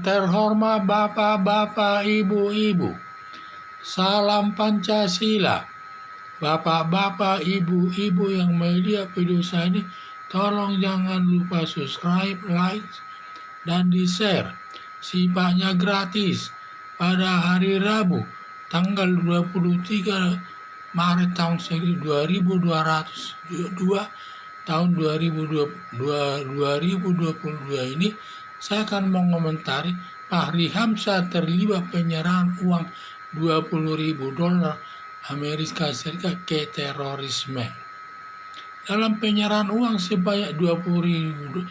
Yang terhormat bapak-bapak, ibu-ibu, salam Pancasila. Bapak-bapak, ibu-ibu yang melihat video saya ini, tolong jangan lupa subscribe, like, dan di-share. Sifatnya gratis. Pada hari Rabu, tanggal 23 Maret tahun 2202 tahun 2022 ini, saya akan mengomentari Fahri Hamzah terlibat penyerahan uang $20.000 Amerika Serikat ke terorisme. Dalam penyerahan uang sebanyak $20.000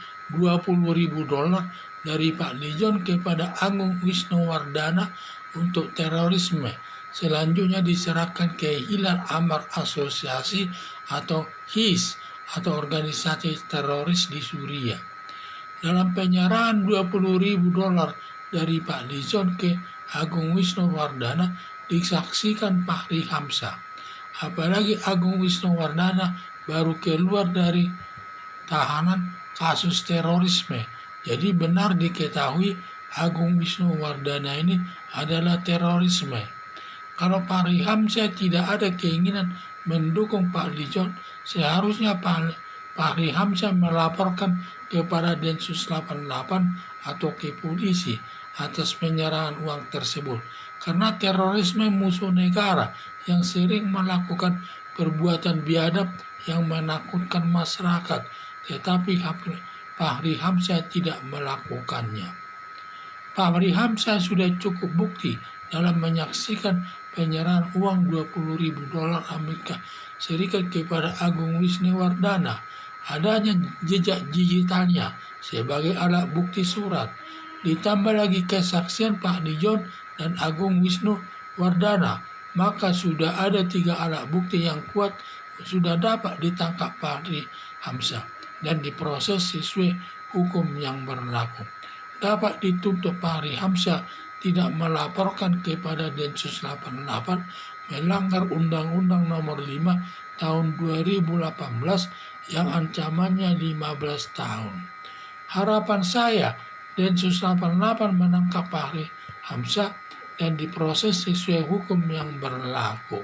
dari Pak Lijon kepada Agung Wisnuwardana untuk terorisme, selanjutnya diserahkan ke Hilal Amar Asosiasi atau HIS atau organisasi teroris di Suriah. Dalam penyerahan $20.000 dari Pak Lijon ke Agung Wisnuwardana disaksikan Fahri Hamzah. Apalagi Agung Wisnuwardana baru keluar dari tahanan kasus terorisme. Jadi benar diketahui Agung Wisnuwardana ini adalah terorisme. Kalau Fahri Hamzah tidak ada keinginan mendukung Pak Lijon, seharusnya Fahri Hamzah melaporkan kepada Densus 88 atau ke polisi atas penyerahan uang tersebut. Karena terorisme musuh negara yang sering melakukan perbuatan biadab yang menakutkan masyarakat, tetapi Fahri Hamzah tidak melakukannya. Fahri Hamzah sudah cukup bukti dalam menyaksikan penyerahan uang $20.000 Amerika Serikat kepada Agung Wisnuwardana. Adanya jejak digitalnya sebagai alat bukti surat, ditambah lagi kesaksian Pak Lijon dan Agung Wisnuwardana, maka sudah ada 3 alat bukti yang kuat sudah dapat ditangkap Fahri Hamzah dan diproses sesuai hukum yang berlaku. Dapat dituntut Fahri Hamzah tidak melaporkan kepada Densus 88 melanggar Undang-Undang Nomor 5 tahun 2018 yang ancamannya 15 tahun. Harapan saya Densus 88 menangkap Fahri Hamzah dan diproses sesuai hukum yang berlaku.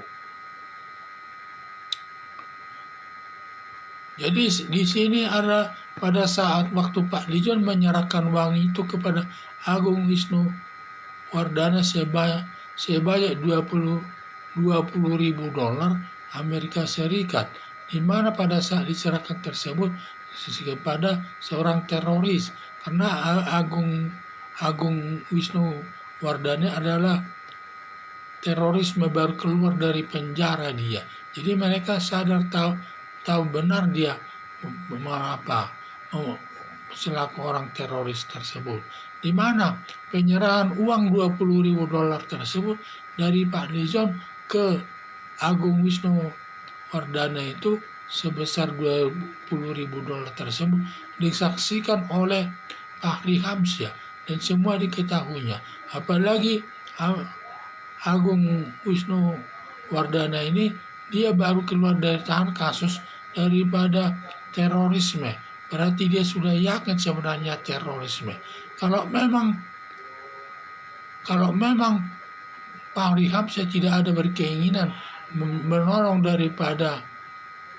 Jadi di sini ada pada saat waktu Pak Lijon menyerahkan uang itu kepada Agung Wisnuwardana sebanyak $20.000 Amerika Serikat, di mana pada saat diserahkan tersebut kepada seorang teroris, karena Agung Wisnuwardana adalah terorisme baru keluar dari penjara dia. Jadi mereka sadar tahu benar dia selaku orang teroris tersebut. Di mana penyerahan uang $20.000 tersebut dari Pak Lijon ke Agung Wisnuwardana itu sebesar $20.000 tersebut disaksikan oleh Fahri Hamzah dan semua diketahuinya. Apalagi Agung Wisnuwardana ini dia baru keluar dari tahanan kasus daripada terorisme. Berarti dia sudah yakin sebenarnya terorisme. Kalau memang Fahri Hamzah tidak ada berkeinginan menolong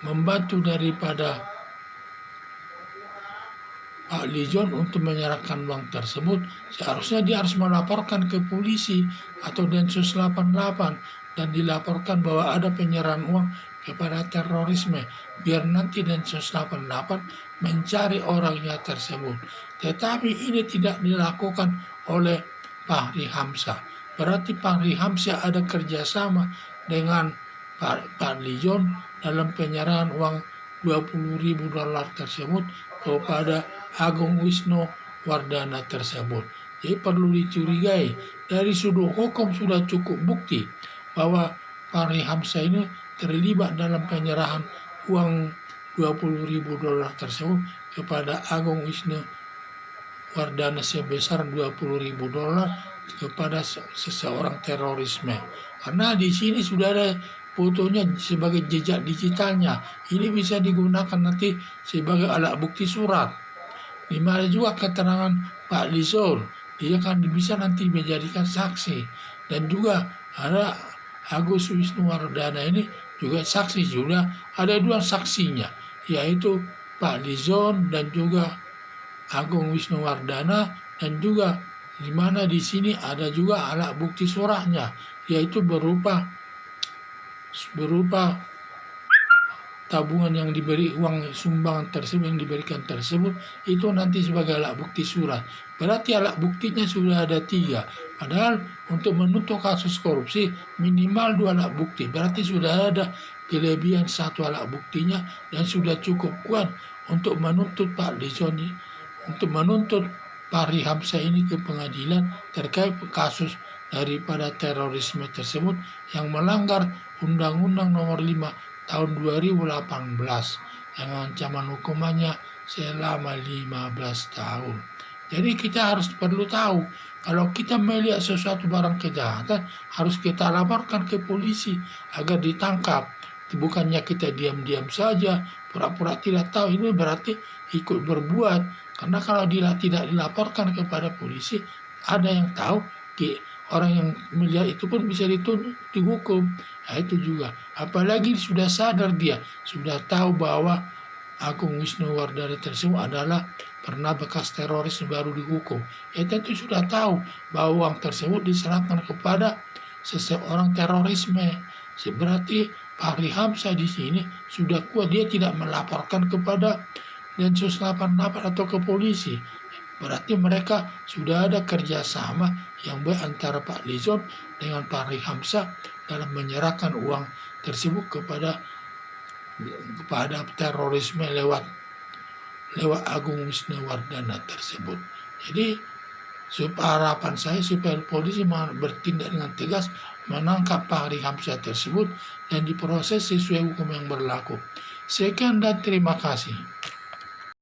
membantu daripada Pak Lijon untuk menyerahkan uang tersebut, seharusnya dia harus melaporkan ke polisi atau Densus 88 dan dilaporkan bahwa ada penyerahan uang kepada terorisme, biar nanti Densus 88 mencari orangnya tersebut. Tetapi ini tidak dilakukan oleh Fahri Hamzah. Berarti Fahri Hamzah ada kerjasama dengan Pak Lijon dalam penyerahan uang $20.000 tersebut kepada Agung Wisnuwardana tersebut. Jadi perlu dicurigai. Dari sudut hukum sudah cukup bukti bahwa Fahri Hamzah ini terlibat dalam penyerahan uang $20.000 tersebut kepada Agung Wisnuwardana sebesar $20.000 kepada seseorang terorisme. Karena di sini sudah ada fotonya sebagai jejak digitalnya. Ini bisa digunakan nanti sebagai alat bukti surat. Di mana juga keterangan Pak Lijon dia kan bisa nanti menjadikan saksi. Dan juga ada Agus Wisnuwardana ini juga saksi, juga ada dua saksinya, yaitu Pak Lizon dan juga Agung Wisnuwardana, dan juga di mana di sini ada juga alat bukti suratnya, yaitu berupa tabungan yang diberi, uang sumbangan tersebut yang diberikan tersebut, itu nanti sebagai alat bukti surat. Berarti alat buktinya sudah ada 3. Padahal untuk menuntut kasus korupsi minimal 2 alat bukti. Berarti sudah ada kelebihan 1 alat buktinya dan sudah cukup kuat untuk menuntut Pak Lizoni, untuk menuntut Fahri Hamzah ini ke pengadilan terkait kasus daripada terorisme tersebut yang melanggar Undang-Undang Nomor 5 tahun 2018 yang ancaman hukumannya selama 15 tahun. Jadi kita harus perlu tahu, kalau kita melihat sesuatu barang kejahatan harus kita laporkan ke polisi agar ditangkap. Bukannya kita diam-diam saja, pura-pura tidak tahu, ini berarti ikut berbuat. Karena kalau tidak dilaporkan kepada polisi, ada yang tahu, orang yang melihat itu pun bisa dituntut, dihukum. Nah, itu juga. Apalagi sudah sadar dia, sudah tahu bahwa Agung Wisnuwardana tersebut adalah pernah bekas teroris baru dihukum. Ya tentu sudah tahu bahwa uang tersebut diserahkan kepada seseorang terorisme. Berarti Fahri Hamzah di sini sudah kuat, dia tidak melaporkan kepada Densus 88 atau ke polisi. Berarti mereka sudah ada kerjasama yang baik antara Pak Lizon dengan Fahri Hamzah dalam menyerahkan uang tersebut kepada terorisme lewat Agung Wisnuwardana tersebut. Jadi harapan saya supaya polisi bertindak dengan tegas menangkap Fahri Hamzah tersebut dan diproses sesuai hukum yang berlaku. Sekian dan terima kasih.